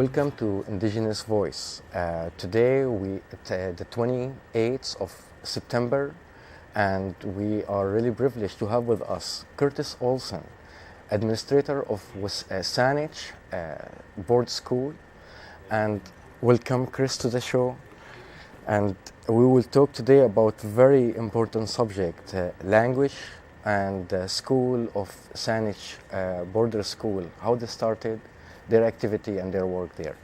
Welcome to Indigenous Voice. Today it's the 28th of September, and we are really privileged to have with us Curtis Olsen, administrator of SÁNEĆ Board School. And welcome, Chris, to the show. And we will talk today about very important subject, language and the school of SÁNEĆ Border School, how they started, their activity and their work there.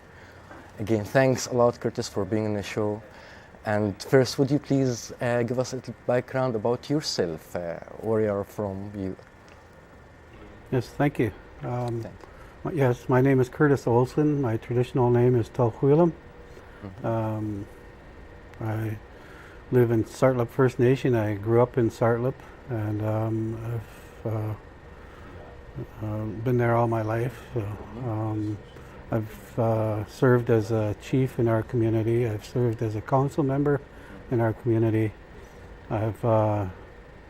Again, thanks a lot, Curtis, for being on the show. And first, would you please give us a little background about yourself, where you are from? Yes, thank you. Yes, my name is Curtis Olsen. My traditional name is ZÁLEÜ. I live in Tsartlip First Nation. I grew up in Tsartlip, and I've been there all my life. I've served as a chief in our community. I've served as a council member in our community. I've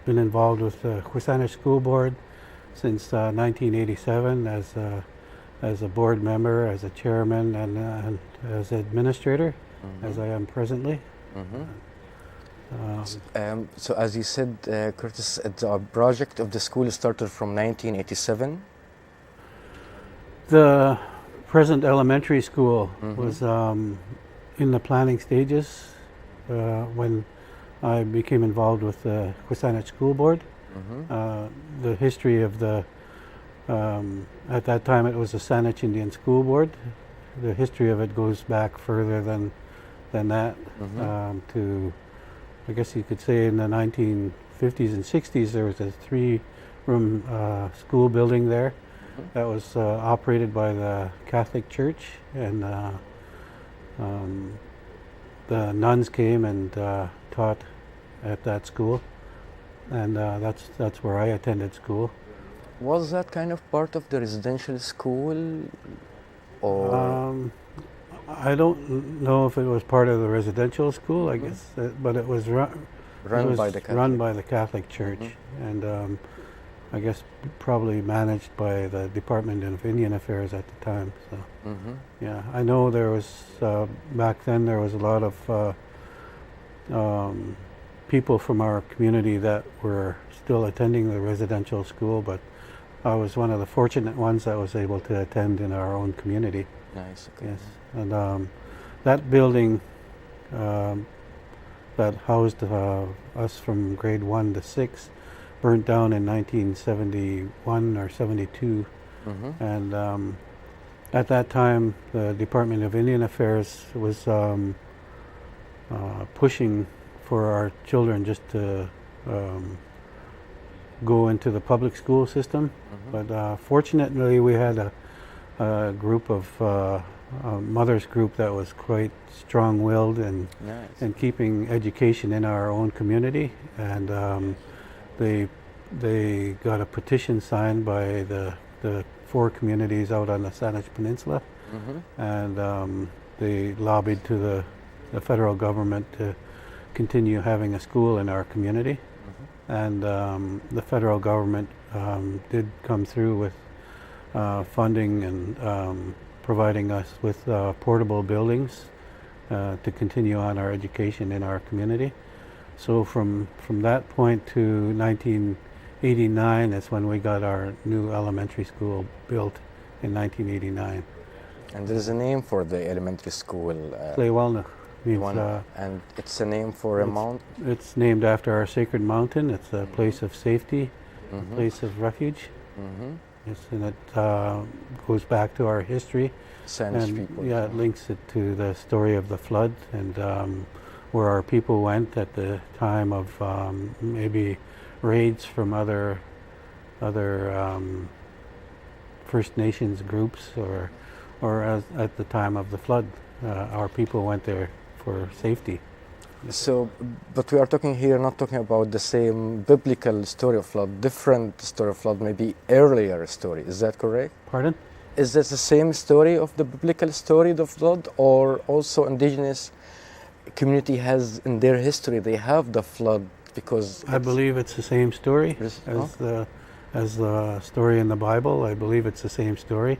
been involved with the SÁNEĆ School Board since 1987 as a board member, as a chairman, and as administrator, as I am presently. So as you said, Curtis, the project of the school started from 1987. The present elementary school was in the planning stages when I became involved with the SÁNEĆ School Board. The history of the, at that time it was the SÁNEĆ Indian School Board. The history of it goes back further than that, to, I guess you could say, in the 1950s and 60s there was a 3-room school building there that was operated by the Catholic Church, and the nuns came and taught at that school, and that's where I attended school. Was that kind of part of the residential school, or? I don't know if it was part of the residential school, I guess, but it was run by the Catholic Church, and I guess probably managed by the Department of Indian Affairs at the time. So, yeah, I know there was back then there was a lot of people from our community that were still attending the residential school, but I was one of the fortunate ones that was able to attend in our own community. Nice. Okay. Yes, and that building that housed us from grade 1 to 6 burnt down in 1971 or 72, and at that time the Department of Indian Affairs was pushing for our children just to go into the public school system, but fortunately we had a group of mothers group that was quite strong-willed and keeping education in our own community, and they got a petition signed by the 4 communities out on the Saanich Peninsula, and they lobbied to the federal government to continue having a school in our community, and the federal government did come through with funding and providing us with portable buildings to continue on our education in our community. So from that point to 1989 is when we got our new elementary school built in 1989. And there is a name for the elementary school. WELNEW means, and it's a name for a mountain? It's named after our sacred mountain. It's a place of safety, a place of refuge. Yes, and it goes back to our history. SÁNEĆ people. Yeah, it links it to the story of the flood, and where our people went at the time of maybe raids from other First Nations groups, or at the time of the flood, our people went there for safety. So, but we are talking here, not talking about the same biblical story of flood, different story of flood, maybe earlier story. Is that correct? Pardon? Is that the same story of the biblical story, the flood, or also indigenous community has in their history, they have the flood because... I believe it's the same story as the story in the Bible. I believe it's the same story.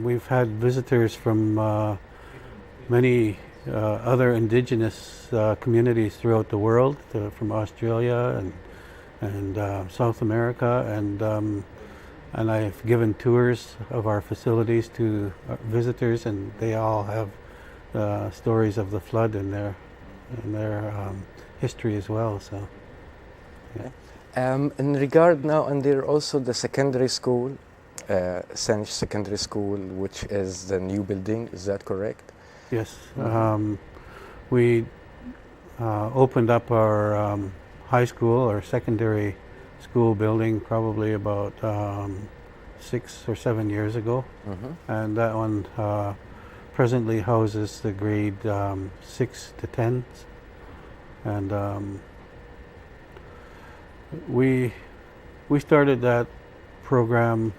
We've had visitors from many other indigenous communities throughout the world, from Australia and South America, and I've given tours of our facilities to visitors, and they all have stories of the flood in their history as well. So, yeah. In regard now, and there also the secondary school, SÁNEĆ Secondary School, which is the new building. Is that correct? Yes. We opened up our high school or secondary school building probably about 6 or 7 years ago, and that one presently houses the grade 6 to 10s, and we started that program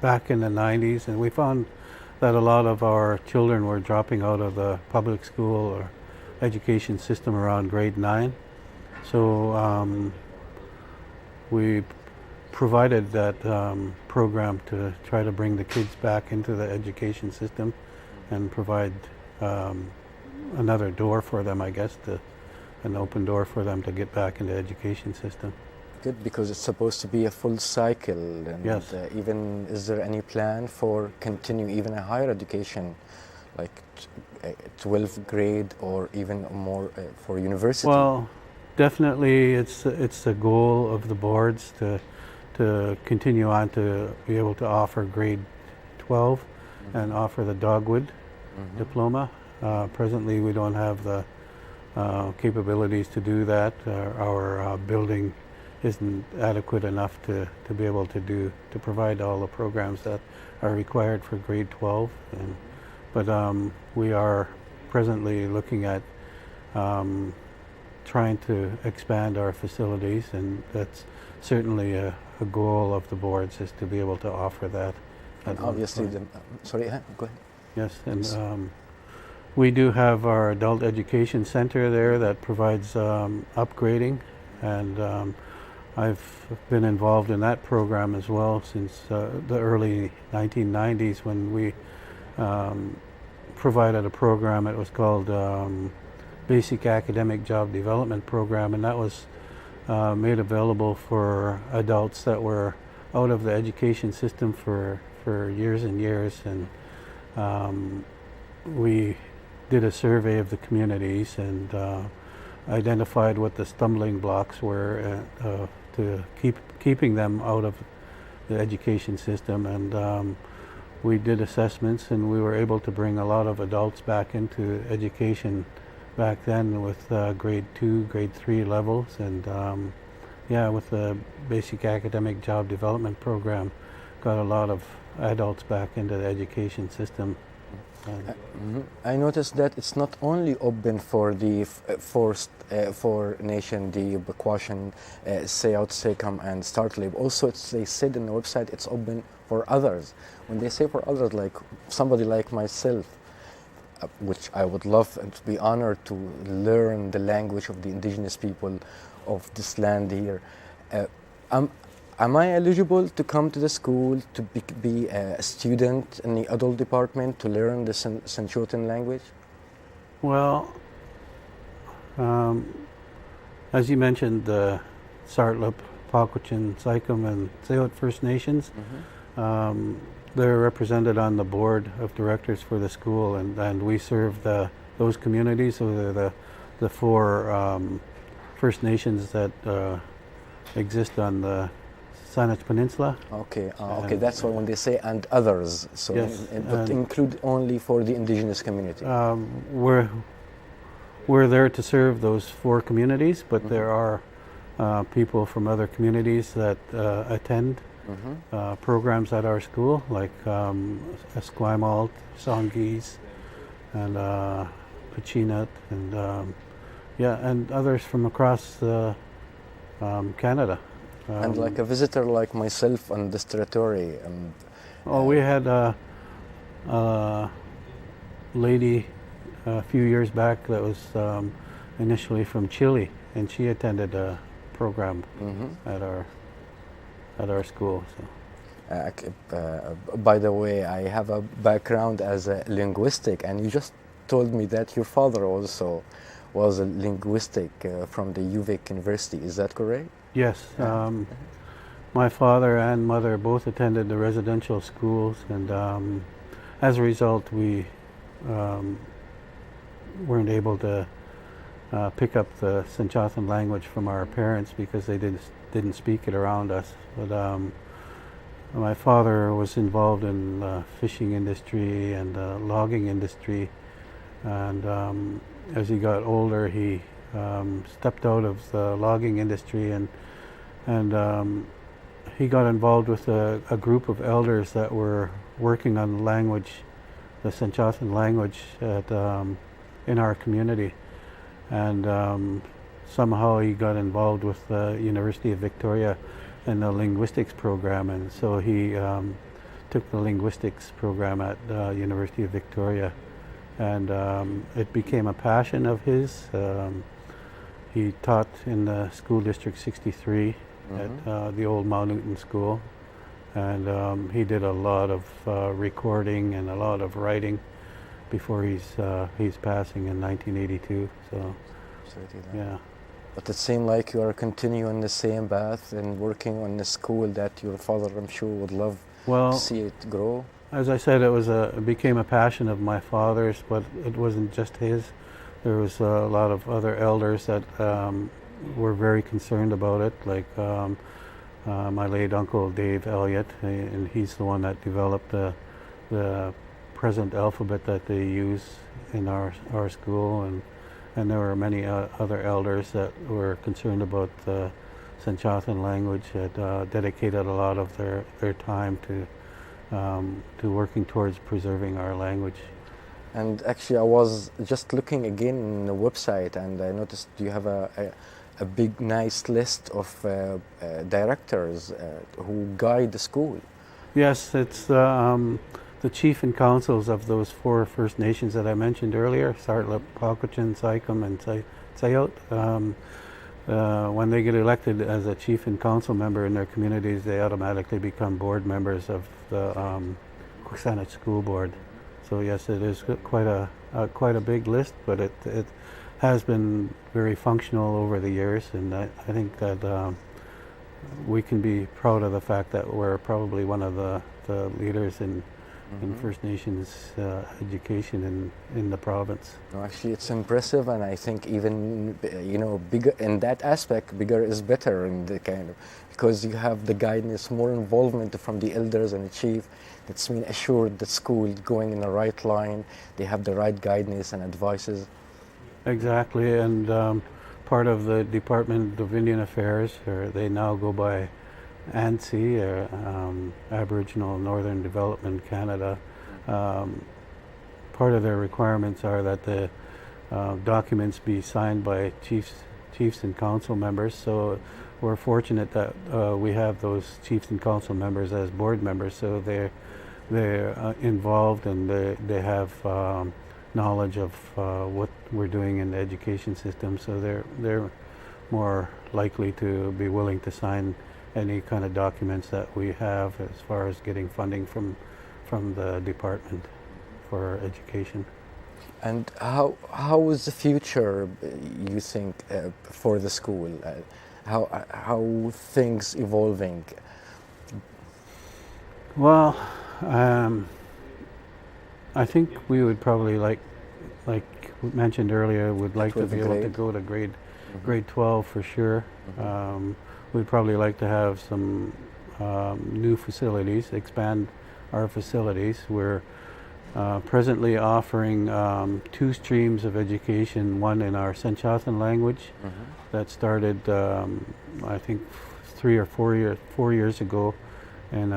back in the 90s, and we found that a lot of our children were dropping out of the public school or education system around grade 9. So we provided that program to try to bring the kids back into the education system and provide another door for them, I guess, an open door for them to get back into the education system. Good, because it's supposed to be a full cycle. And yes. Even, is there any plan for continuing even a higher education, like 12th grade or even more for university? Well, definitely it's the goal of the boards to continue on to be able to offer grade 12 and offer the Dogwood diploma. Presently we don't have the capabilities to do that. Our building isn't adequate enough to be able to provide all the programs that are required for grade 12. But we are presently looking at trying to expand our facilities, and that's certainly a goal of the boards, is to be able to offer that. And obviously, sorry, go ahead. Yes, and we do have our adult education center there that provides upgrading, and I've been involved in that program as well since the early 1990s, when we provided a program. It was called Basic Academic Job Development Program, and that was made available for adults that were out of the education system for years and years. And we did a survey of the communities and identified what the stumbling blocks were to keeping them out of the education system, and we did assessments, and we were able to bring a lot of adults back into education back then with grade 2, grade 3 levels, and yeah, with the Basic Academic Job Development Program, got a lot of adults back into the education system. I noticed that it's not only open for the First Nation, the Bakwashan, SÁNEĆ, SÉKAM, and Tsartlip. Also, they said in the website it's open for others. When they say for others, like somebody like myself, which I would love and to be honored to learn the language of the indigenous people of this land here. Am I eligible to come to the school to be a student in the adult department to learn the Shyquintin language? Well, as you mentioned, the Tsartlip, Pakwachin, SÁNEĆ, and SÁNEĆ First Nations, they're represented on the board of directors for the school, and we serve those communities. So they're the 4 First Nations that exist on the SÁNEĆ Peninsula. Okay, okay, that's why when they say "and others," so yes, but include only for the indigenous community. We're there to serve those 4 communities, but there are people from other communities that attend programs at our school, like Esquimalt, Songhees, and Pachinat, and yeah, and others from across Canada. And like a visitor like myself on this territory. We had a lady a few years back that was initially from Chile, and she attended a program at our school. So. By the way, I have a background as a linguistic, and you just told me that your father also was a linguistic from the UVic University. Is that correct? Yes. My father and mother both attended the residential schools, and as a result, we weren't able to pick up the Sanchatan language from our parents because they didn't speak it around us. But my father was involved in the fishing industry and the logging industry, and as he got older, he stepped out of the logging industry, and he got involved with a group of elders that were working on the language, the Sanchatan language, in our community. And somehow he got involved with the University of Victoria in the linguistics program, and so he took the linguistics program at University of Victoria, and it became a passion of his. He taught in the School District 63 at the old Mount Newton School, and he did a lot of recording and a lot of writing before he's passing in 1982. So, yeah. But it seemed like you are continuing the same path and working on the school that your father, I'm sure, would love to see it grow. As I said, it became a passion of my father's, but it wasn't just his. There was a lot of other elders that were very concerned about it, like my late uncle Dave Elliott, and he's the one that developed the present alphabet that they use in our school, and there were many other elders that were concerned about the Sanchatan language, that dedicated a lot of their time to working towards preserving our language. And actually, I was just looking again in the website, and I noticed you have a big, nice list of directors who guide the school. Yes, it's the chief and councils of those 4 First Nations that I mentioned earlier, Tsartlip, SÁNEĆ, and Þ�ÁU. When they get elected as a chief and council member in their communities, they automatically become board members of the SÁNEĆ School Board. So yes, it is quite a big list, but it has been very functional over the years, and I think that we can be proud of the fact that we're probably one of the leaders in First Nations education in the province. No, actually, it's impressive, and I think even bigger in that aspect, bigger is better in the kind of, because you have the guidance, more involvement from the elders and the chief. That's been assured the school going in the right line. They have the right guidance and advices. Exactly, and part of the Department of Indian Affairs, or they now go by ANSI, Aboriginal Northern Development Canada. Part of their requirements are that the documents be signed by chiefs and council members. So we're fortunate that we have those chiefs and council members as board members. So they're involved, and they have knowledge of what we're doing in the education system. So they're more likely to be willing to sign any kind of documents that we have as far as getting funding from the department for education. And how is the future, you think, for the school? How things evolving? Well, I think we would probably like mentioned earlier, would like to be able to go to grade 12 for sure. We'd probably like to have some new facilities, expand our facilities. We're presently offering 2 streams of education, one in our Sanchatan language that started, I think, 3 or 4 years ago, and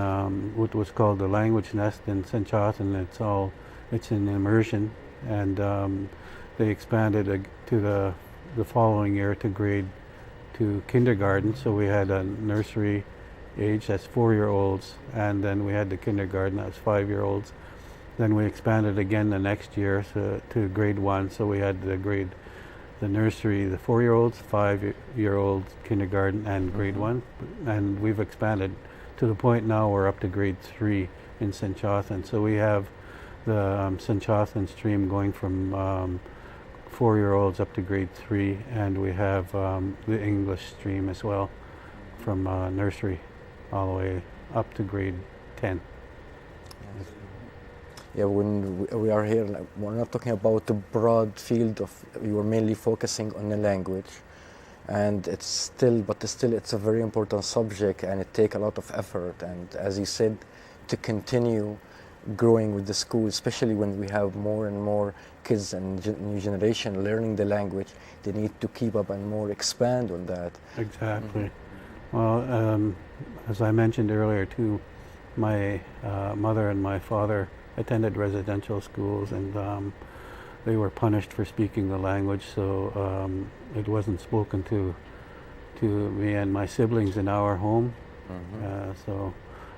what was called the Language Nest in Sanchatan. It's in immersion, and they expanded to the following year to kindergarten. So we had a nursery age, that's 4-year-olds, and then we had the kindergarten, that's 5-year-olds. Then we expanded again the next year to grade 1. So we had the nursery, the 4-year-olds, 5-year-olds, kindergarten, and grade 1. And we've expanded to the point now we're up to grade 3 in SÁNEĆ. So we have the SÁNEĆ stream going from 4-year-olds up to grade 3, and we have the English stream as well from nursery all the way up to grade 10. Yes. Yeah, when we are here, like, we're not talking about the broad field of, you are mainly focusing on the language, and it's a very important subject, and it takes a lot of effort, and as you said, to continue growing with the school, especially when we have more and more kids and new generation learning the language, they need to keep up and more expand on that. Exactly. Well, as I mentioned earlier too, my mother and my father attended residential schools, and they were punished for speaking the language, so it wasn't spoken to me and my siblings in our home.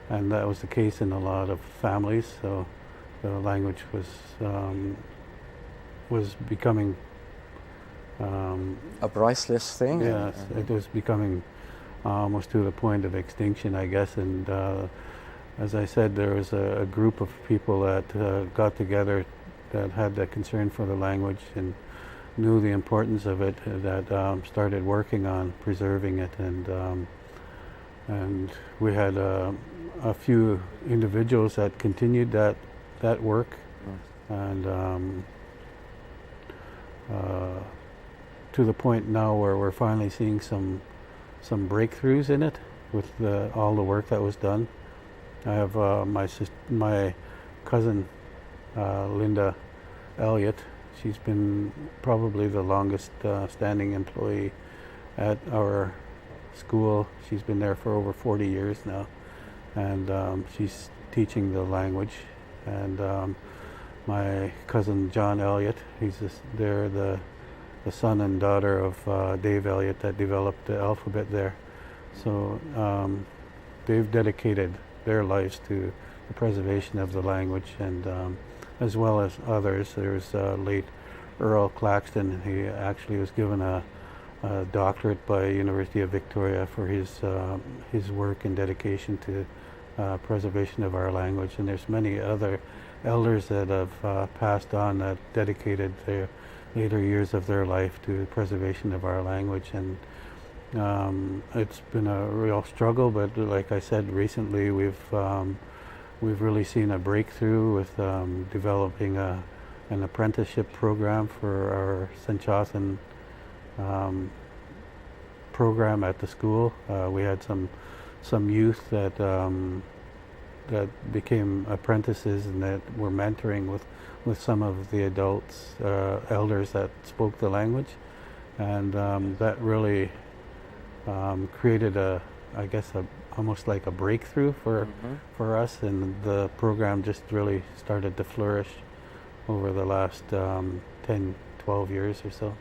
And that was the case in a lot of families, so the language was becoming a priceless thing. Yes, it was becoming almost to the point of extinction, I guess. And as I said, there was a group of people that got together that had the concern for the language and knew the importance of it, that started working on preserving it, and we had a few individuals that continued that work, and to the point now where we're finally seeing some breakthroughs in it with all the work that was done. I have my cousin Linda Elliott. She's been probably the longest standing employee at our school. She's been there for over 40 years now, and she's teaching the language. And my cousin John Elliott, they're the son and daughter of Dave Elliott that developed the alphabet there. So they've dedicated their lives to the preservation of the language, and as well as others. There's late Earl Claxton. He actually was given a doctorate by University of Victoria for his work and dedication to preservation of our language. And there's many other elders that have passed on, that dedicated their later years of their life to preservation of our language. And it's been a real struggle, but like I said, recently we've really seen a breakthrough with developing an apprenticeship program for our SÁNEĆ program at the school. We had some youth that became apprentices and that were mentoring with some of the adults, elders that spoke the language, and that really created almost like a breakthrough for us, and the program just really started to flourish over the last 10, 12 years or so.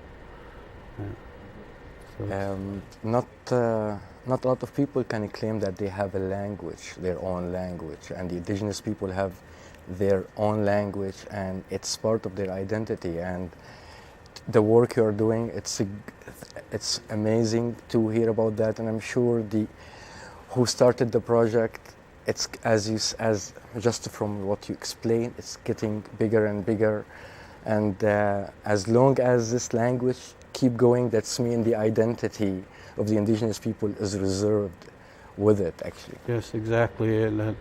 Not a lot of people can claim that they have a language, their own language, and the Indigenous people have their own language, and it's part of their identity. And the work you're doing, it's amazing to hear about that, and I'm sure who started the project, it's as just from what you explained, it's getting bigger and bigger, and as long as this language keep going, that's mean the identity of the Indigenous people is reserved with it, actually. Yes, exactly, and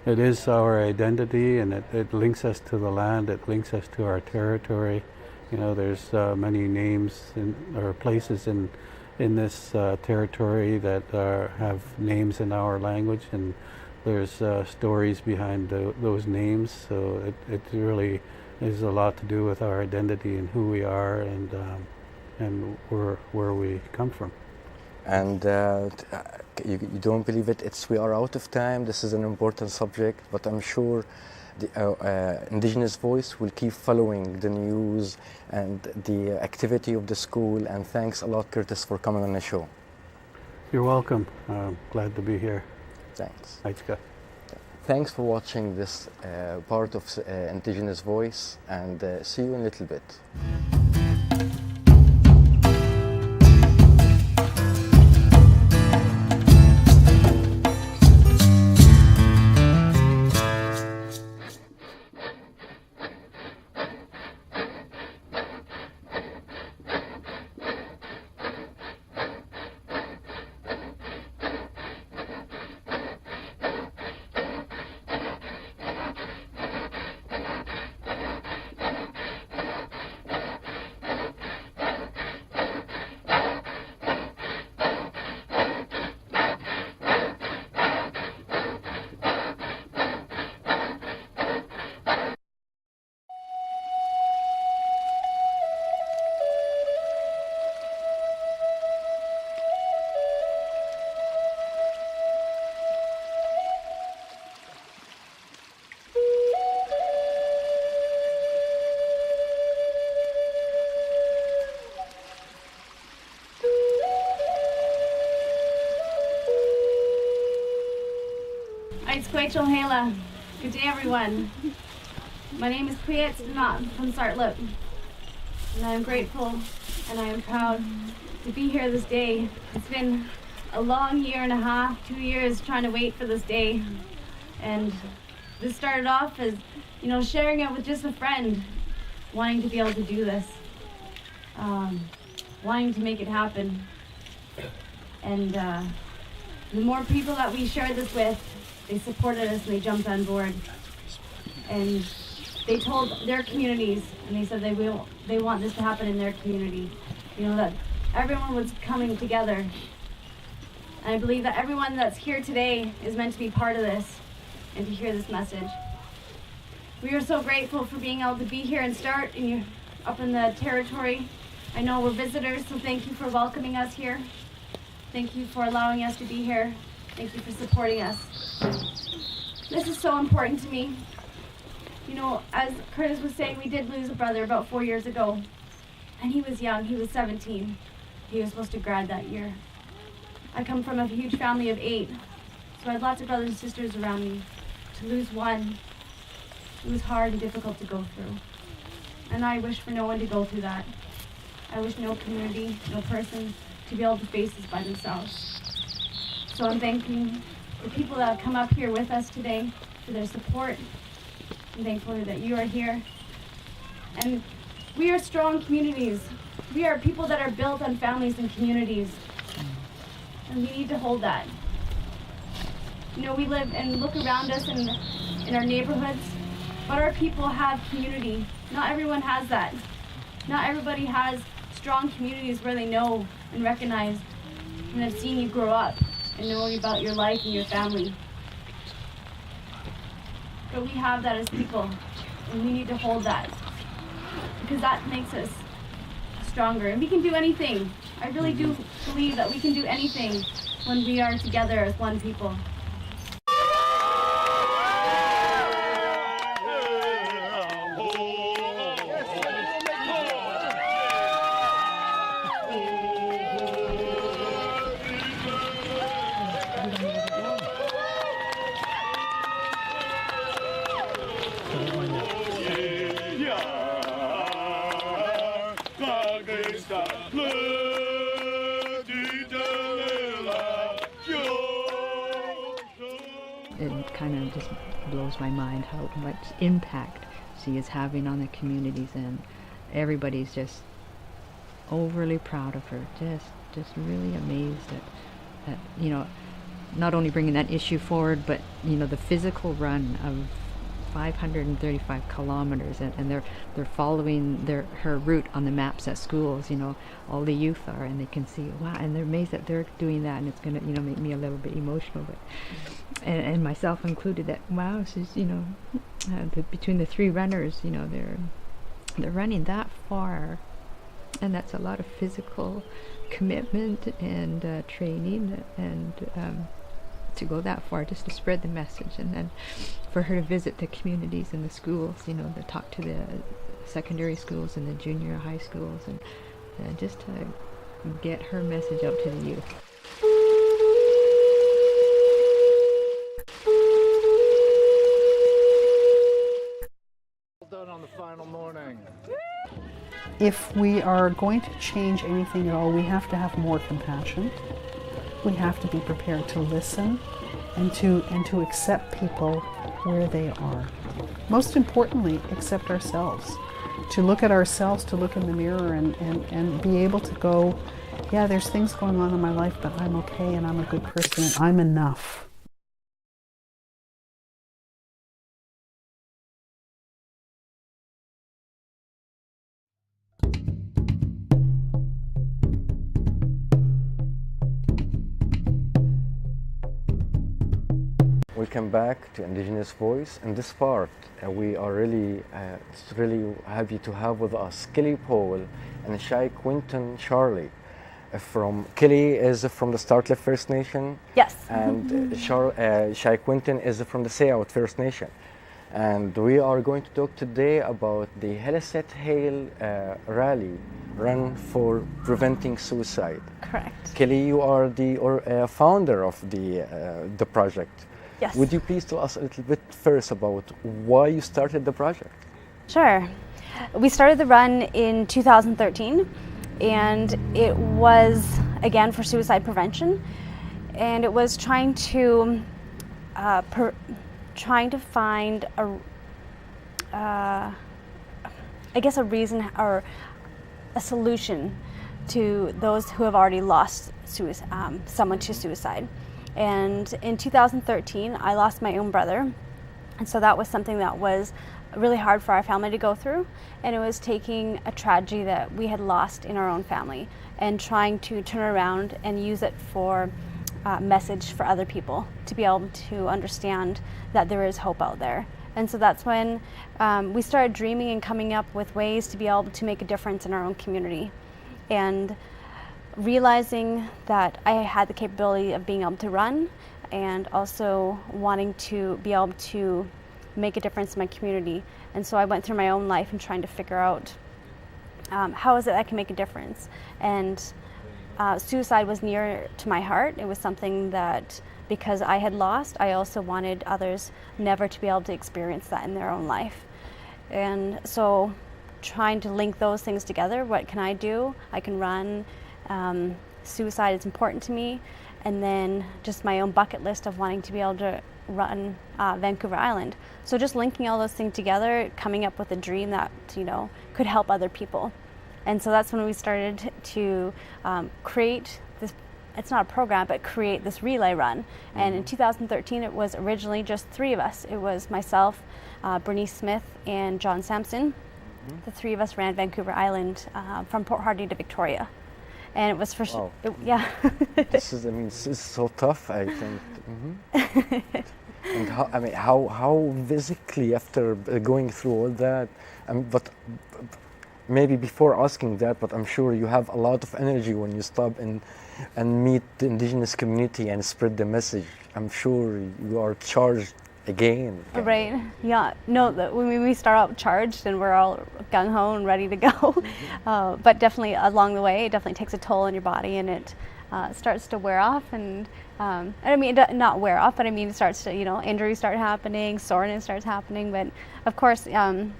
it is our identity, and it links us to the land, it links us to our territory. You know, there's many names or places in this territory that have names in our language, and there's stories behind those names. So it really is a lot to do with our identity and who we are, and where we come from. And you don't believe it, we are out of time. This is an important subject, but I'm sure the Indigenous Voice will keep following the news and the activity of the school. And thanks a lot, Curtis, for coming on the show. You're welcome. Glad to be here. Thanks. Thanks for watching this part of Indigenous Voice, and see you in a little bit. Shyquintin Charlie. Good day, everyone. My name is Curtis Olsen from Tsartlip, and I am grateful and I am proud to be here this day. It's been a long year and a half, 2 years trying to wait for this day, and this started off as, you know, sharing it with just a friend, wanting to be able to do this, wanting to make it happen. And the more people that we shared this with, they supported us and they jumped on board. And they told their communities, and they said they want this to happen in their community. You know, that everyone was coming together. And I believe that everyone that's here today is meant to be part of this and to hear this message. We are so grateful for being able to be here and start up in the territory. I know we're visitors, so thank you for welcoming us here. Thank you for allowing us to be here. Thank you for supporting us. This is so important to me. You know, as Curtis was saying, we did lose a brother about 4 years ago. And he was young, he was 17. He was supposed to grad that year. I come from a huge family of 8, so I had lots of brothers and sisters around me. To lose one, it was hard and difficult to go through. And I wish for no one to go through that. I wish no community, no person to be able to face this by themselves. So I'm thanking the people that have come up here with us today for their support. I'm thankful that you are here. And we are strong communities. We are people that are built on families and communities. And we need to hold that. You know, we live and look around us in our neighborhoods, but our people have community. Not everyone has that. Not everybody has strong communities where they know and recognize and have seen you grow up and knowing about your life and your family. But we have that as people, and we need to hold that, because that makes us stronger. And we can do anything. I really do believe that we can do anything when we are together as one people. It kind of just blows my mind how much impact she is having on the communities, and everybody's just overly proud of her, just really amazed at you know, not only bringing that issue forward, but you know, the physical run of 535 kilometers, and they're following her route on the maps at schools. You know, all the youth are, and they can see, wow, and they're amazed that they're doing that, and it's gonna, you know, make me a little bit emotional, but and myself included, that wow, she's, you know, between the 3 runners, you know, they're running that far, and that's a lot of physical commitment and training, and to go that far just to spread the message, and then for her to visit the communities and the schools, you know, to talk to the secondary schools and the junior high schools, and just to get her message out to the youth. Well done on the final morning. If we are going to change anything at all, we have to have more compassion. We have to be prepared to listen and to accept people where they are. Most importantly, accept ourselves. To look at ourselves, to look in the mirror and be able to go, yeah, there's things going on in my life, but I'm okay and I'm a good person and I'm enough. Welcome back to Indigenous Voice. In this part, we are really happy to have with us Kelly Paul and Shyquintin Charlie. Kelly is from the Tsartlip First Nation. Yes. And Shyquintin is from the SÁNEĆ First Nation. And we are going to talk today about the Heliset Hale rally, run for preventing suicide. Correct. Kelly, you are the founder of the project. Yes. Would you please tell us a little bit first about why you started the project? Sure. We started the run in 2013, and it was, again, for suicide prevention. And it was trying to find a reason or a solution to those who have already lost someone to suicide. And in 2013, I lost my own brother, and so that was something that was really hard for our family to go through. And it was taking a tragedy that we had lost in our own family and trying to turn around and use it for message for other people to be able to understand that there is hope out there. And so that's when we started dreaming and coming up with ways to be able to make a difference in our own community. And realizing that I had the capability of being able to run and also wanting to be able to make a difference in my community. And so I went through my own life and trying to figure out how is it I can make a difference. And suicide was near to my heart. It was something that, because I had lost, I also wanted others never to be able to experience that in their own life. And so trying to link those things together, what can I do? I can run. Suicide is important to me. And then just my own bucket list of wanting to be able to run Vancouver Island. So just linking all those things together, coming up with a dream that, could help other people. And so that's when we started to create this, it's not a program, but create this relay run. Mm-hmm. And in 2013, it was originally just 3 of us. It was myself, Bernice Smith, and John Sampson. Mm-hmm. The 3 of us ran Vancouver Island from Port Hardy to Victoria. And it was for, wow. Yeah. This is so tough, I think. Mm-hmm. And how physically, after going through all that, but maybe before asking that, but I'm sure you have a lot of energy when you stop and meet the Indigenous community and spread the message. I'm sure you are charged again. Right, yeah. No, when we start out charged and we're all gung-ho and ready to go. Mm-hmm. But definitely along the way, it definitely takes a toll on your body, and it starts to wear off. And not wear off, but it starts to, injuries start happening, soreness starts happening. But of course,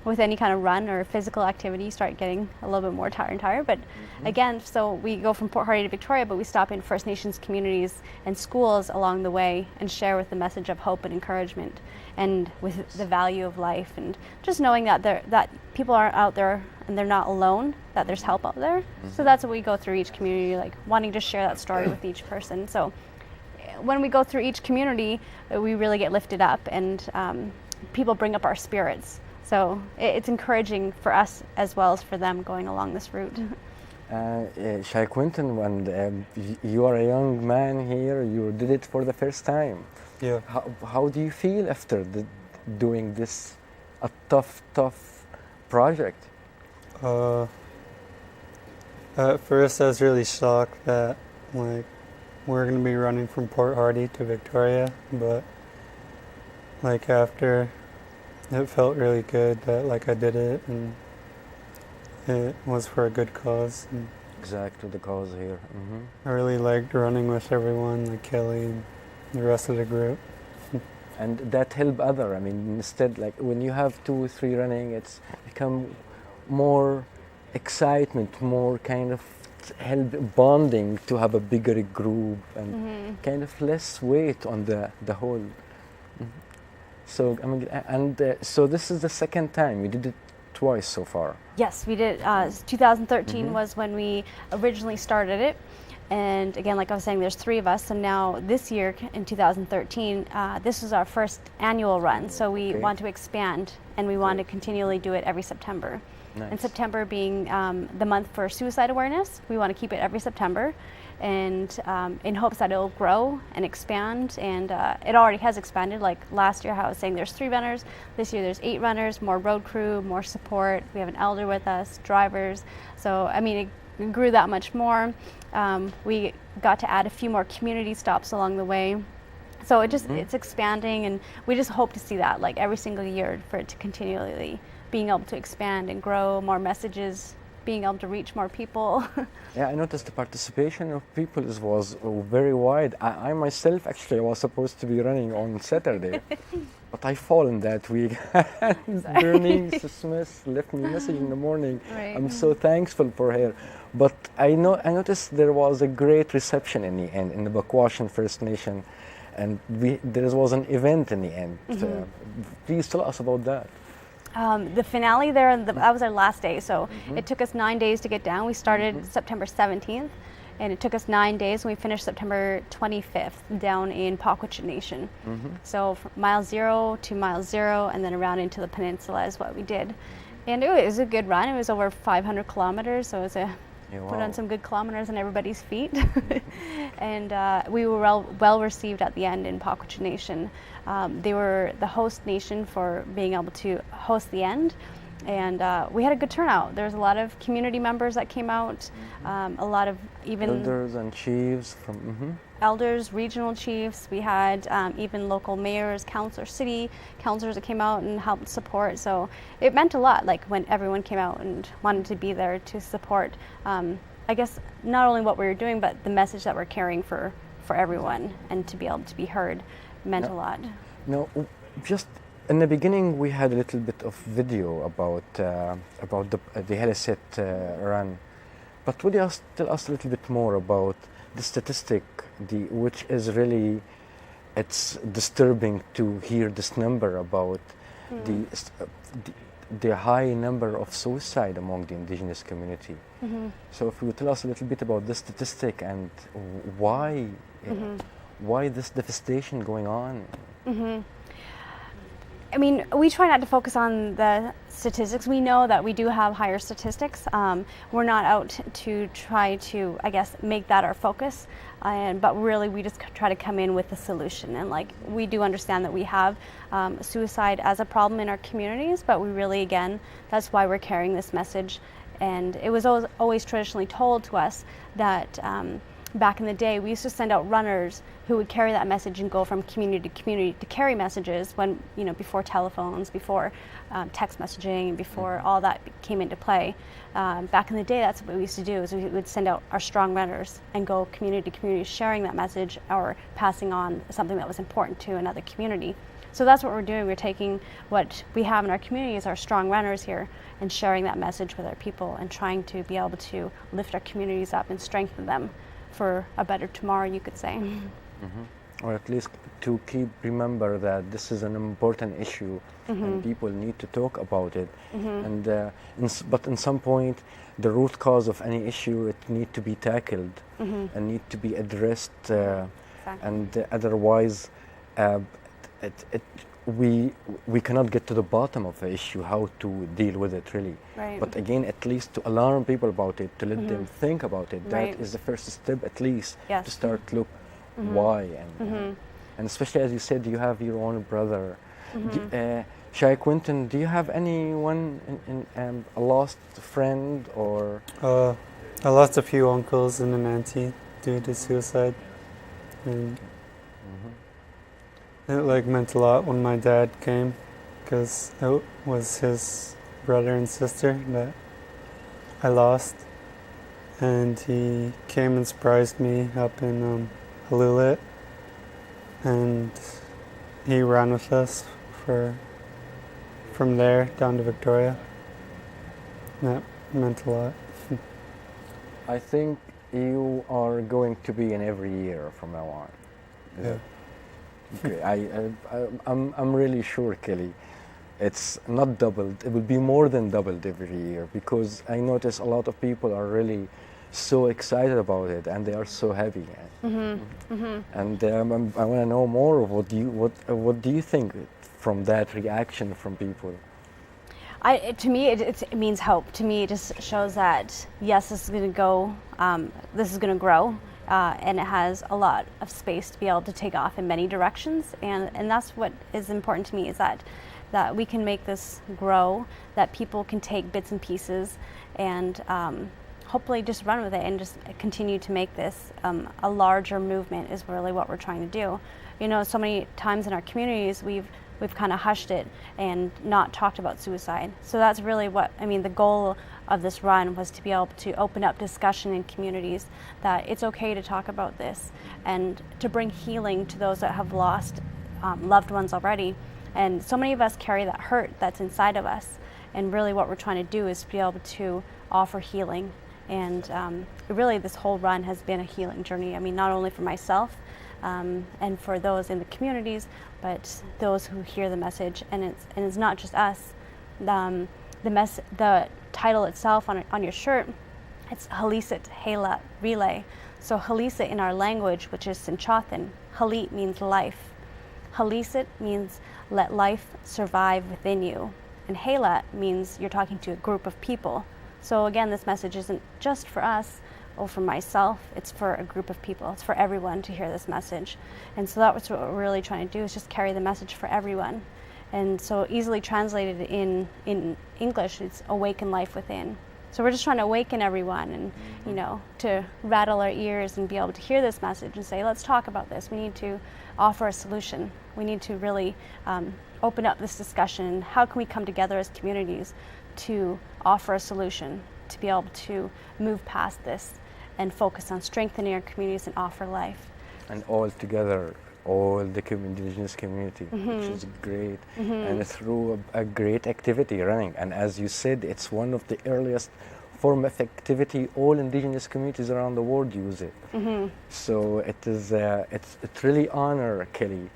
with any kind of run or physical activity, you start getting a little bit more tired. But again, so we go from Port Hardy to Victoria, but we stop in First Nations communities and schools along the way and share with the message of hope and encouragement, and with the value of life, and just knowing that people are out there and they're not alone, that there's help out there. Mm-hmm. So that's what we go through each community, like wanting to share that story with each person. So when we go through each community, we really get lifted up, and people bring up our spirits. So it's encouraging for us as well as for them going along this route. Shyquintin, when you are a young man here, you did it for the first time. Yeah. How do you feel after doing this a tough project? At first, I was really shocked that we're going to be running from Port Hardy to Victoria, but after, it felt really good that I did it, and it was for a good cause. And exactly, the cause here. Mm-hmm. I really liked running with everyone, like Kelly and the rest of the group. And that help other. Instead, when you have 2 or 3 running, it's become more excitement, more kind of help bonding to have a bigger group, and kind of less weight on the whole. Mm-hmm. So so this is the second time. You did it twice so far. Yes, we did. 2013 was when we originally started it. And again, like I was saying, there's 3 of us, and now this year in 2013, this is our first annual run. So we want to expand, and we want to continually do it every September. Nice. And September being the month for suicide awareness, we want to keep it every September, and in hopes that it'll grow and expand. And it already has expanded. Like last year, how I was saying, there's 3 runners. This year, there's 8 runners, more road crew, more support. We have an elder with us, drivers. So it grew that much more. We got to add a few more community stops along the way. So it's expanding, and we just hope to see that every single year, for it to continually being able to expand and grow, more messages being able to reach more people. Yeah, I noticed the participation of people was very wide. I myself actually was supposed to be running on Saturday, but I fall in that week. Bernice Smith left me a message in the morning. Right. I'm so thankful for her. But I noticed there was a great reception in the end in the Bakwashan First Nation, and there was an event in the end. Please tell us about that. The finale there, that was our last day, so it took us 9 days to get down. We started September 17th, and it took us 9 days, and we finished September 25th down in Pakwachin Nation. So from mile 0 to mile 0, and then around into the peninsula is what we did. And it was a good run. It was over 500 kilometers, so it was put on some good kilometers on everybody's feet. And we were well received at the end in Pakwachin Nation. They were the host nation for being able to host the end, and we had a good turnout. There was a lot of community members that came out, a lot of even elders and chiefs from elders, regional chiefs. We had even local mayors, councillors, city councillors that came out and helped support. So it meant a lot, like when everyone came out and wanted to be there to support. I guess not only what we were doing, but the message that we're carrying for everyone, and to be able to be heard meant a lot. No, just in the beginning we had a little bit of video about the Heliset run, but would you tell us a little bit more about the statistic, which is really, it's disturbing to hear this number about the high number of suicide among the Indigenous community. So if you would tell us a little bit about this statistic and why this devastation going on? I mean, we try not to focus on the statistics. We know that we do have higher statistics. We're not out to try to, I guess, make that our focus. But really, we just try to come in with a solution. And like, we do understand that we have suicide as a problem in our communities, but we really, again, that's why we're carrying this message. And it was always traditionally told to us that back in the day, we used to send out runners who would carry that message and go from community to community to carry messages when, before telephones, before text messaging, before all that came into play. Back in the day, that's what we used to do, is we would send out our strong runners and go community to community, sharing that message or passing on something that was important to another community. So that's what we're doing. We're taking what we have in our communities, our strong runners here, and sharing that message with our people and trying to be able to lift our communities up and strengthen them for a better tomorrow, you could say. Or at least to remember that this is an important issue and people need to talk about it. And but in some point, the root cause of any issue, it need to be tackled and need to be addressed. And otherwise, we cannot get to the bottom of the issue, how to deal with it really. Right. But again, at least to alarm people about it, to let them think about it. That is the first step, at least, to start look why. And especially as you said, you have your own brother. Shyquintin, do you have anyone, a lost friend or? I lost a few uncles and an auntie due to suicide. And it meant a lot when my dad came, because it was his brother and sister that I lost, and he came and surprised me up in Heliset, and he ran with us from there down to Victoria. That meant a lot. I think you are going to be in every year from now on. Yeah. Okay, I'm really sure, Kelly. It's not doubled. It will be more than doubled every year, because I notice a lot of people are really so excited about it and they are so happy. And I want to know more of what do you think from that reaction from people? To me, it means hope. To me, it just shows that yes, this is going to go. This is going to grow. And it has a lot of space to be able to take off in many directions, and that's what is important to me, is that we can make this grow, that people can take bits and pieces and hopefully just run with it and just continue to make this a larger movement is really what we're trying to do. So many times in our communities we've kind of hushed it and not talked about suicide. So that's really the goal of this run was to be able to open up discussion in communities that it's okay to talk about this and to bring healing to those that have lost loved ones already. And so many of us carry that hurt that's inside of us. And really what we're trying to do is be able to offer healing. And really this whole run has been a healing journey. I mean, not only for myself and for those in the communities, but those who hear the message. And it's not just us. The title itself on your shirt, it's Heliset Hale Relay. So Heliset in our language, which is Sinchothin, Halit means life. Heliset means let life survive within you. And Hale means you're talking to a group of people. So again, this message isn't just for us or for myself, it's for a group of people. It's for everyone to hear this message. And so that's what we're really trying to do, is just carry the message for everyone. And so easily translated in English, it's awaken life within. So we're just trying to awaken everyone and, you know, to rattle our ears and be able to hear this message and say, let's talk about this. We need to offer a solution. We need to really open up this discussion. How can we come together as communities to offer a solution, to be able to move past this and focus on strengthening our communities and offer life. And all together, all the Indigenous community, which is great, and through a great activity running. And as you said, it's one of the earliest form of activity. All Indigenous communities around the world use it. So it's really honor, Kelly,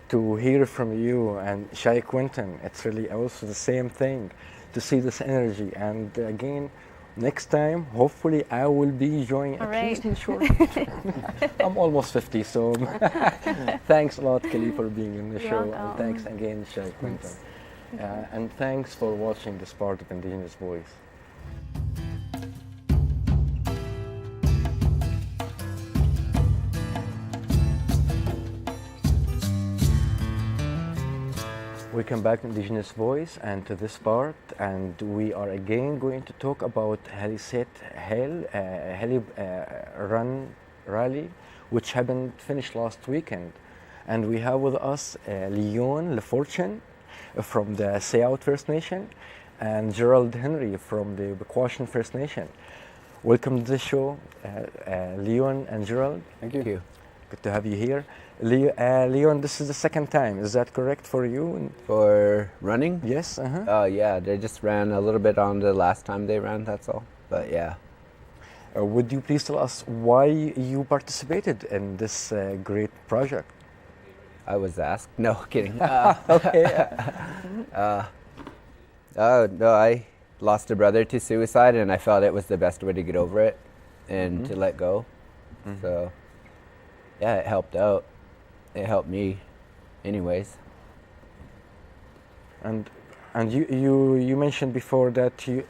to hear from you, and Shyquintin. It's really also the same thing, to see this energy. And again, next time, hopefully, I will be joining at least in short. I'm almost 50, so thanks a lot, Kelly, for being in the show. And thanks again, Shyquintin. And thanks for watching this part of Indigenous Voice. Welcome back to Indigenous Voice and to this part, and we are again going to talk about Heliset Hale Run Rally, which finished last weekend. And we have with us Leon LaFortune from the SÁNEĆ First Nation and Gerald Henry from the Quashan First Nation. Welcome to the show, Leon and Gerald. Thank you. Good to have you here. Leon, this is the second time, is that correct for you? For running? Yes. Yeah, they just ran a little bit on the last time they ran, that's all. But yeah. Would you please tell us why you participated in this great project? I was asked. No, kidding. Okay. No, I lost a brother to suicide, and I felt it was the best way to get over it and to let go. So, yeah, it helped out. It helped me anyways. And you mentioned before that you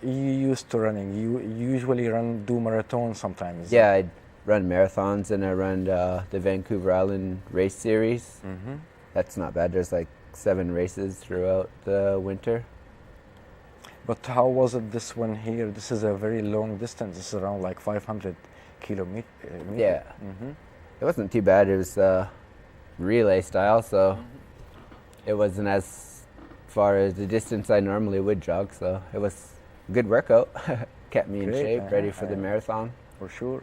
used to running. You usually do marathons sometimes. Yeah, I run marathons, and I run the Vancouver Island race series. That's not bad. There's like 7 races throughout the winter. But how was it this one here? This is a very long distance. This is around like 500 kilometers. Yeah. It wasn't too bad. It was relay style, so it wasn't as far as the distance I normally would jog, so it was a good workout. Kept me in shape, ready for the marathon. For sure.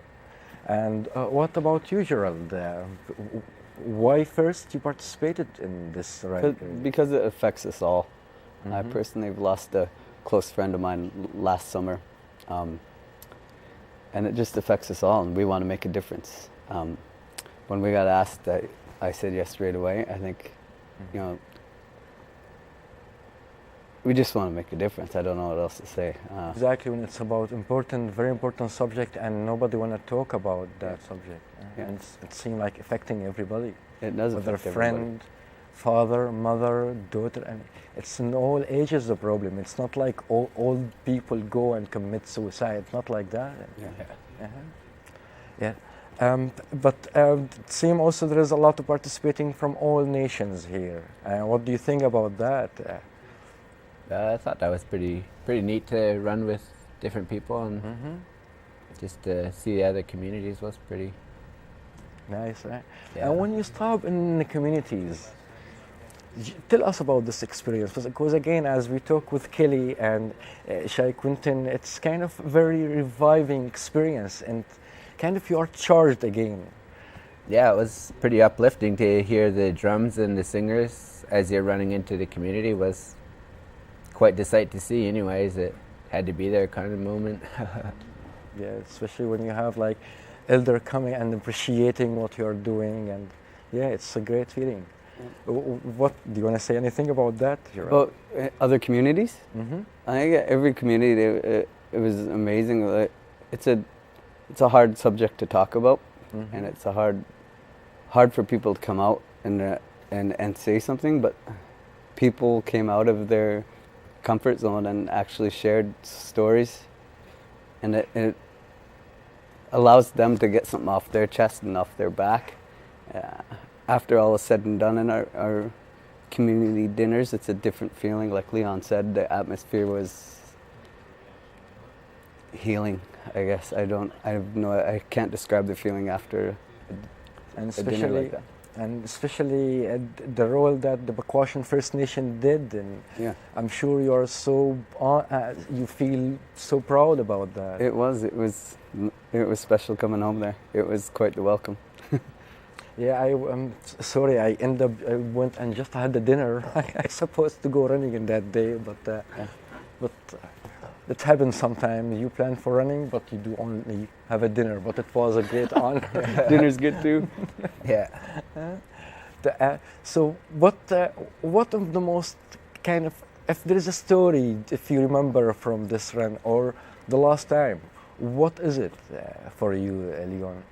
And what about you, Gerald? Why first you participated in this ride? Because it affects us all. I personally have lost a close friend of mine last summer, and it just affects us all, and we want to make a difference. When we got asked, I said yes straight away. I think, you know, we just want to make a difference. I don't know what else to say. Exactly, when it's about very important subject, and nobody want to talk about that subject. And it seems like affecting everybody. It does affect everybody. Whether friend, father, mother, daughter, and it's in all ages the problem. It's not like old people go and commit suicide. It's not like that. But it seems also there is a lot of participating from all nations here. What do you think about that? I thought that was pretty neat to run with different people, and just to see the other communities was pretty nice, right? Yeah. And when you stop in the communities, Tell us about this experience, because again, as we talk with Kelly and Shyquintin, it's kind of very reviving experience, and kind of you are charged again. Yeah, it was pretty uplifting to hear the drums and the singers as you're running into the community. Was quite the sight to see anyways. It had to be there kind of moment. Yeah, especially when you have like elder coming and appreciating what you're doing, and yeah, it's a great feeling. What do you want to say anything about that? About other communities? Mm-hmm. I think every community, it was amazing. It's a hard subject to talk about, mm-hmm. and it's hard for people to come out and say something. But people came out of their comfort zone and actually shared stories, and it allows them to get something off their chest and off their back. After all is said and done in our community dinners, it's a different feeling. Like Leon said, the atmosphere was healing, I guess. I can't describe the feeling after a dinner like that. And especially the role that the Bakwashan First Nation did, and yeah. I'm sure you are you feel so proud about that. It was special coming home there. It was quite the welcome. Yeah, I'm sorry. I went and just had the dinner. I supposed to go running in that day, but it happens sometimes. You plan for running, but you do only have a dinner. But it was a great honor. Dinner's good too. Yeah. So what of the most kind of, if there is a story, if you remember from this run or the last time, what is it for you, Leon?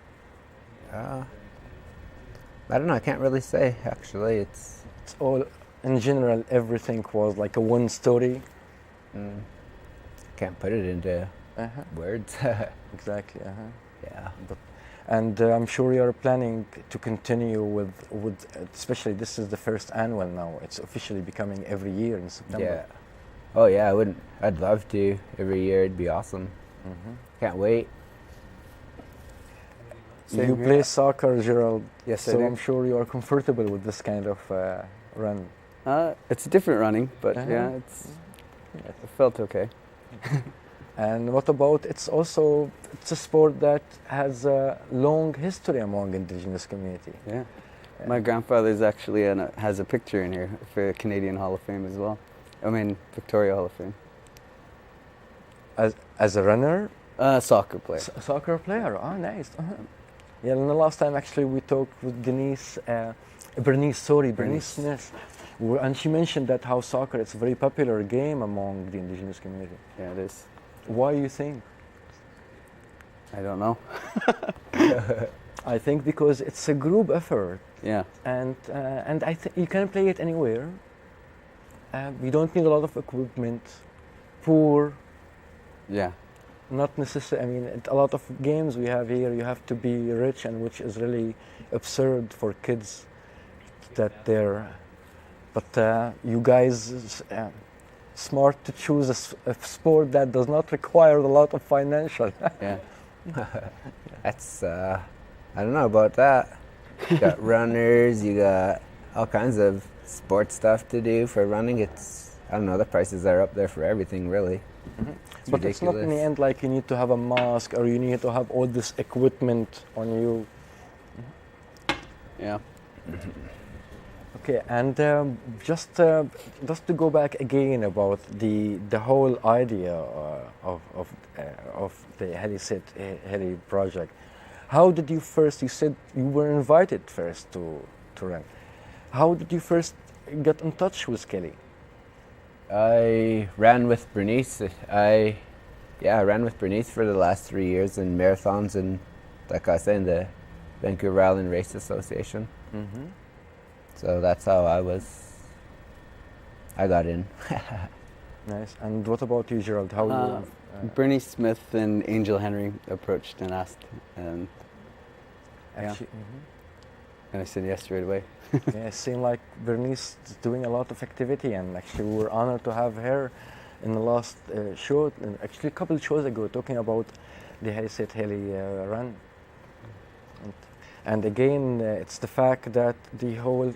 I don't know. I can't really say. Actually, it's all in general. Everything was like a one story. Can't put it into words. Exactly. Yeah. And I'm sure you're planning to continue with especially this is the first annual now. It's officially becoming every year in September. Yeah. Oh yeah, I'd love to. Every year it'd be awesome. Mm-hmm. Can't wait. You play soccer, Gerald. Yes, I so do. I'm sure you are comfortable with this kind of run. It's different running, but yeah, it felt okay. And what about, it's a sport that has a long history among Indigenous community. Yeah. My grandfather's actually has a picture in here for Canadian Hall of Fame as well. I mean, Victoria Hall of Fame. As a runner? Soccer player. Soccer player, oh nice. Yeah, and the last time actually we talked with Bernice Smith, and she mentioned that how soccer is a very popular game among the Indigenous community. Yeah, it is. Why you think? I don't know. I think because it's a group effort. Yeah. And I think you can play it anywhere. You don't need a lot of equipment. Poor. Yeah. Not necessarily. I mean, a lot of games we have here, you have to be rich, and which is really absurd for kids that they're. But you guys, smart to choose a sport that does not require a lot of financial. Yeah. That's I don't know about that. You got runners, you got all kinds of sports stuff to do for running. I don't know, the prices are up there for everything really. Mm-hmm. But ridiculous. It's not in the end like you need to have a mask or you need to have all this equipment on you. Yeah. Okay, and just to go back again about the whole idea of the Heliset Hale project. How did you first? You said you were invited first to run. How did you first get in touch with Kelly? I ran with Bernice. I ran with Bernice for the last 3 years in marathons and, like I said, in the Vancouver Island Race Association. Mm-hmm. So that's how I got in. Nice. And what about you, Gerald? How you? Bernice Smith and Angel Henry approached and asked, and actually, and I said yes right away. Yeah, it seemed like Bernice is doing a lot of activity, and actually we were honored to have her in the last show, actually a couple of shows ago, talking about the Heliset Hale run. And again, it's the fact that the whole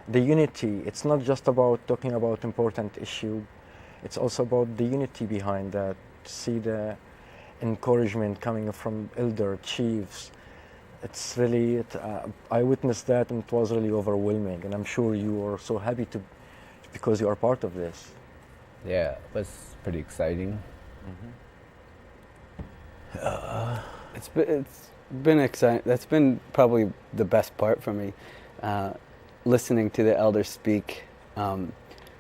the unity. It's not just about talking about important issue. It's also about the unity behind that. To see the encouragement coming from elder chiefs. It's really, I witnessed that, and it was really overwhelming. And I'm sure you are so happy to, because you are part of this. Yeah, it was pretty exciting. It's been exciting. That's been probably the best part for me. Listening to the elders speak,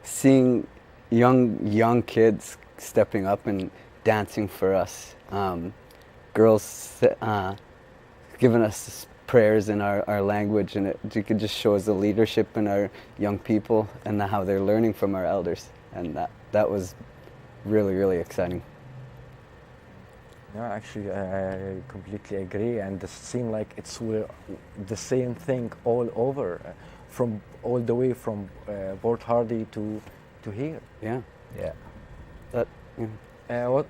seeing young kids stepping up and dancing for us, girls giving us prayers in our language, and it could just show us the leadership in our young people and how they're learning from our elders, and that was really, really exciting. No, actually, I completely agree, and it seemed like it's the same thing all over, from all the way from Port Hardy to here. Yeah.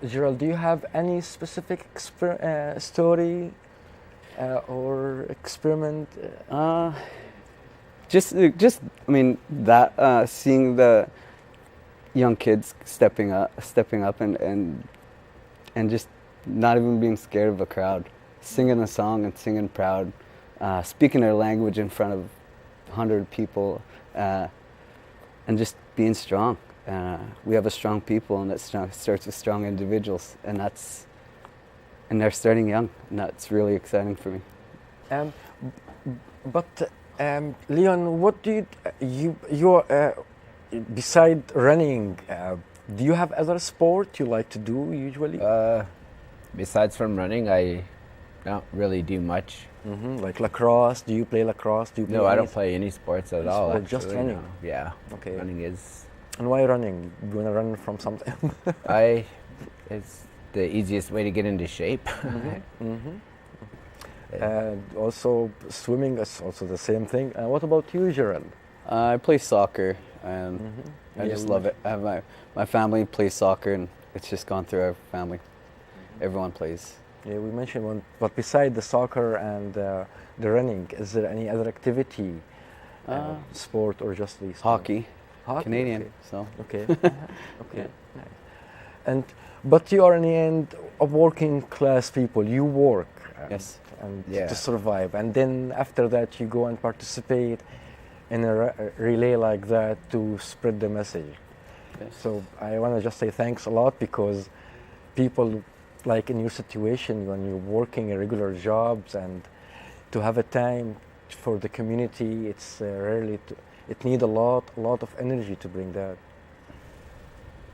Gerald, do you have any specific story or experiment? Just I mean that seeing the young kids stepping up and just not even being scared of a crowd, singing a song and singing proud, speaking their language in front of 100 people, and just being strong. We have a strong people, and it starts with strong individuals, and they're starting young, and that's really exciting for me. Leon, what do you beside running, do you have other sport you like to do usually? Besides from running, I don't really do much. Like lacrosse, do you play lacrosse? No, I don't play any sports at all. Sport, just running? No. Yeah, okay. Running is... And why running? You want to run from something? It's the easiest way to get into shape. Also, swimming is also the same thing. What about you, Gerald? I play soccer, and I just love it. I have my family plays soccer, and it's just gone through our family. Everyone plays. Yeah, we mentioned one, but beside the soccer and the running, is there any other activity, sport or just these? Hockey. Canadian, okay. so. Okay. Okay. Yeah. But you are in the end a working class people. You work. Yes. And to survive, and then after that you go and participate in a relay like that to spread the message. Yes. So I want to just say thanks a lot, because people like in your situation, when you're working regular jobs and to have a time for the community, it's rarely. It needs a lot of energy to bring that.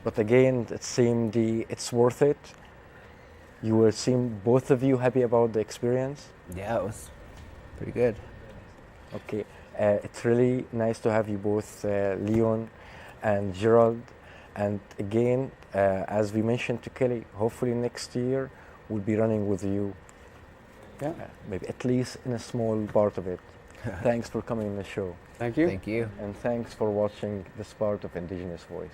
But again, it seemed it's worth it. You will seem, both of you, happy about the experience? Yeah, it was pretty good. Okay, it's really nice to have you both, Leon and Gerald. And again, as we mentioned to Kelly, hopefully next year we'll be running with you. Yeah. Maybe at least in a small part of it. Thanks for coming on the show. Thank you. Thank you. And thanks for watching this part of Indigenous Voice.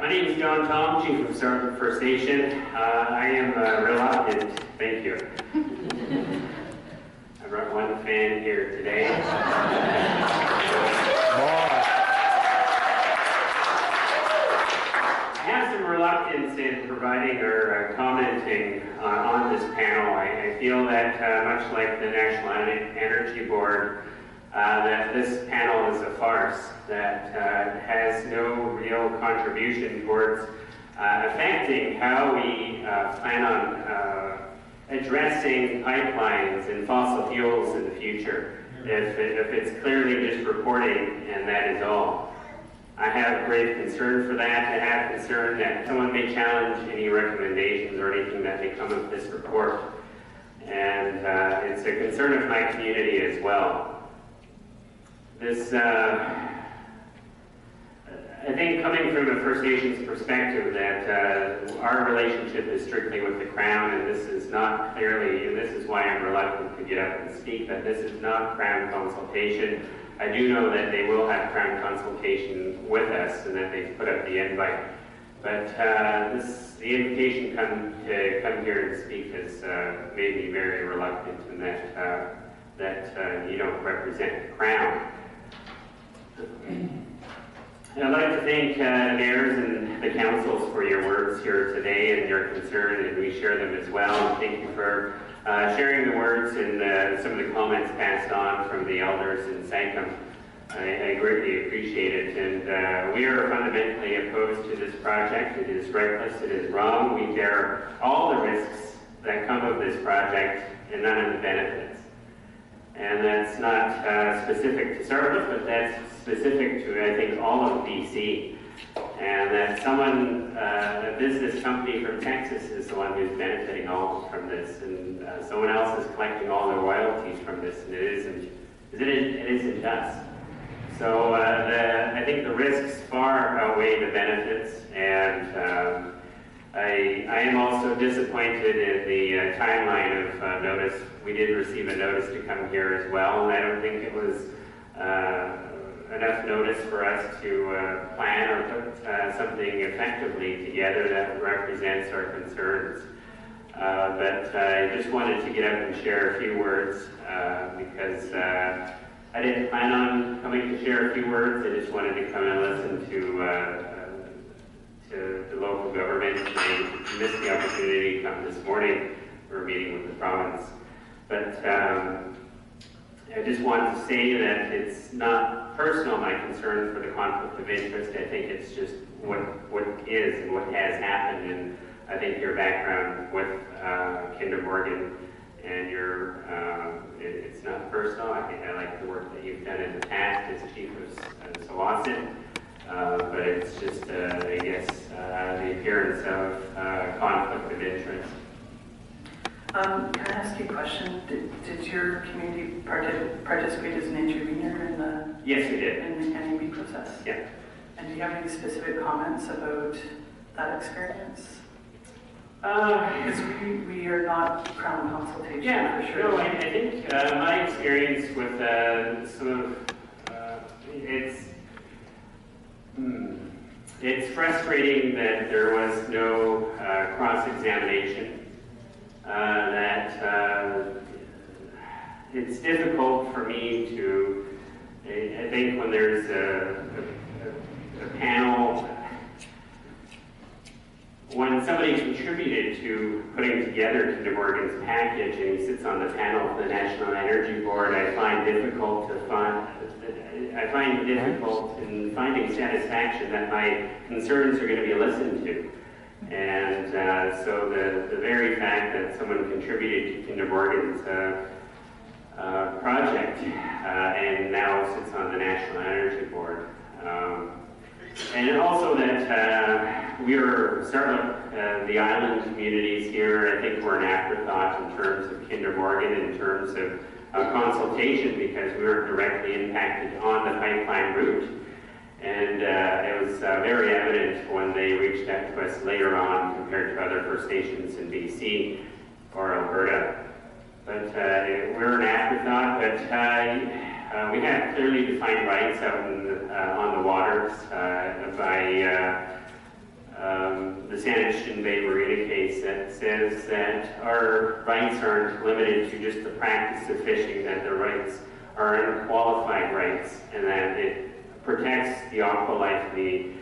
My name is Don Tom, Chief of Tsartlip First Nation. I am reluctant, thank you. I brought one fan here today. I have some reluctance in providing or commenting on this panel. I feel that much like the National Energy Board, that this panel is a farce that has no real contribution towards affecting how we plan on addressing pipelines and fossil fuels in the future. If it's clearly just reporting and that is all. I have grave concern for that. I have concern that someone may challenge any recommendations or anything that may come of this report. And it's a concern of my community as well. This, I think coming from a First Nations perspective that our relationship is strictly with the Crown, and this is not clearly, and this is why I'm reluctant to get up and speak, that this is not Crown consultation. I do know that they will have Crown consultation with us and that they've put up the invite. But the invitation to come here and speak has made me very reluctant in that you don't represent the Crown. And I'd like to thank the mayors and the councils for your words here today and your concern, and we share them as well. And thank you for sharing the words and some of the comments passed on from the elders in Sanctum. I greatly appreciate it, and we are fundamentally opposed to this project. It is reckless, it is wrong. We bear all the risks that come of this project and none of the benefits. And that's not specific to Tsartlip, but that's specific to, I think, all of BC. And that someone, a business company from Texas is the one who's benefiting all from this, and someone else is collecting all the royalties from this, and it isn't us. So I think the risks far outweigh the benefits, and I am also disappointed in the timeline of notice. We did receive a notice to come here as well, and I don't think it was enough notice for us to plan or put something effectively together that represents our concerns. But I just wanted to get up and share a few words because I didn't plan on coming to share a few words. I just wanted to come and listen to the local government. I missed the opportunity to come this morning for a meeting with the province. But I just want to say that it's not personal, my concern for the conflict of interest. I think it's just what is and what has happened. And I think your background with Kinder Morgan and it's not personal. I think I like the work that you've done in the past as Chief of SÁNEĆ, but it's just, I guess, the appearance of conflict of interest. Can I ask you a question? Did your community participate as an intervener in the Yes, we did. in the NEB process? Yeah. And do you have any specific comments about that experience? Because we are not Crown consultation. Yeah, for sure. No, I think my experience with it's frustrating that there was no cross-examination. It's difficult for me to, I think when there's a panel, when somebody contributed to putting together Kinder Morgan's package and he sits on the panel of the National Energy Board, I find difficult in finding satisfaction that my concerns are going to be listened to. And so the very fact that someone contributed to Kinder Morgan's project and now sits on the National Energy Board. And also that we're Tsartlip, the island communities here, I think we're an afterthought in terms of Kinder Morgan, in terms of consultation, because we weren't directly impacted on the pipeline route. And it was very evident when they reached out to us later on compared to other First Nations in BC or Alberta. But we're an afterthought, but we have clearly defined rights out on the waters by the SÁNEĆ Bay Marina case that says that our rights aren't limited to just the practice of fishing, that the rights are unqualified rights, and that it protects the aqualife, the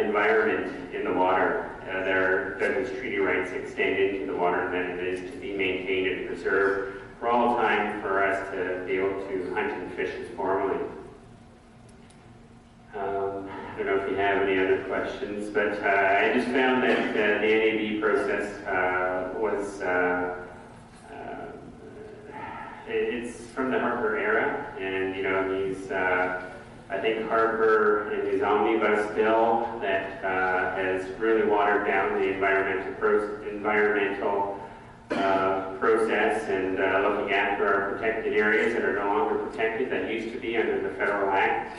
environment in the water. Their Douglas Treaty rights extend into the water, and that it is to be maintained and preserved for all time for us to be able to hunt and fish as formerly. I don't know if you have any other questions, but I just found that the NAB process was, it's from the Harper era, and he's, I think Harper in his omnibus bill that has really watered down the environmental process and looking after our protected areas that are no longer protected, that used to be under the Federal Act.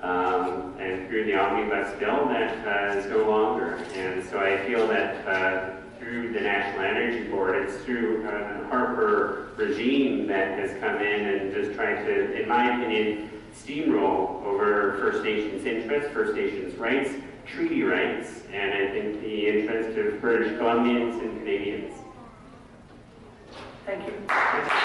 and through the omnibus bill that is no longer. And so I feel that through the National Energy Board, it's through the Harper regime that has come in and just tried to, in my opinion, steamroll over First Nations interests, First Nations rights, treaty rights, and I think the interest of British Columbians and Canadians. Thank you.